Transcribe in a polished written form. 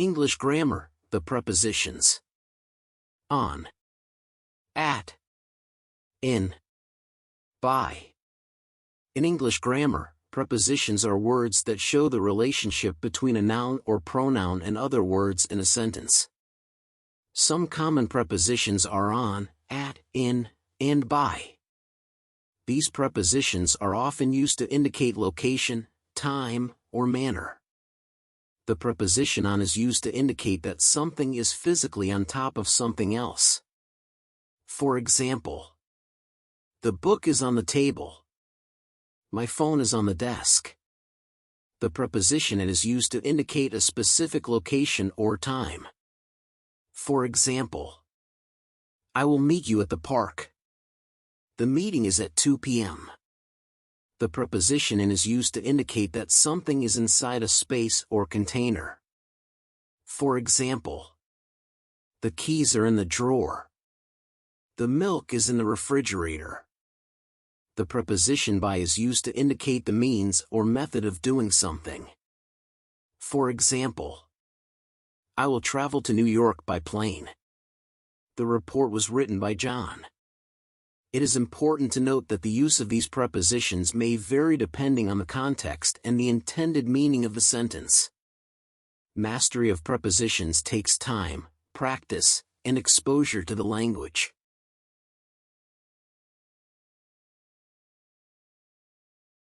English grammar, the prepositions on, at, in, by. In English grammar, prepositions are words that show the relationship between a noun or pronoun and other words in a sentence. Some common prepositions are on, at, in, and by. These prepositions are often used to indicate location, time, or manner. The preposition on is used to indicate that something is physically on top of something else. For example, the book is on the table. My phone is on the desk. The preposition "at" is used to indicate a specific location or time. For example, I will meet you at the park. The meeting is at 2 p.m. The preposition "in" is used to indicate that something is inside a space or container. For example, the keys are in the drawer. The milk is in the refrigerator. The preposition "by" is used to indicate the means or method of doing something. For example, I will travel to New York by plane. The report was written by John. It is important to note that the use of these prepositions may vary depending on the context and the intended meaning of the sentence. Mastery of prepositions takes time, practice, and exposure to the language.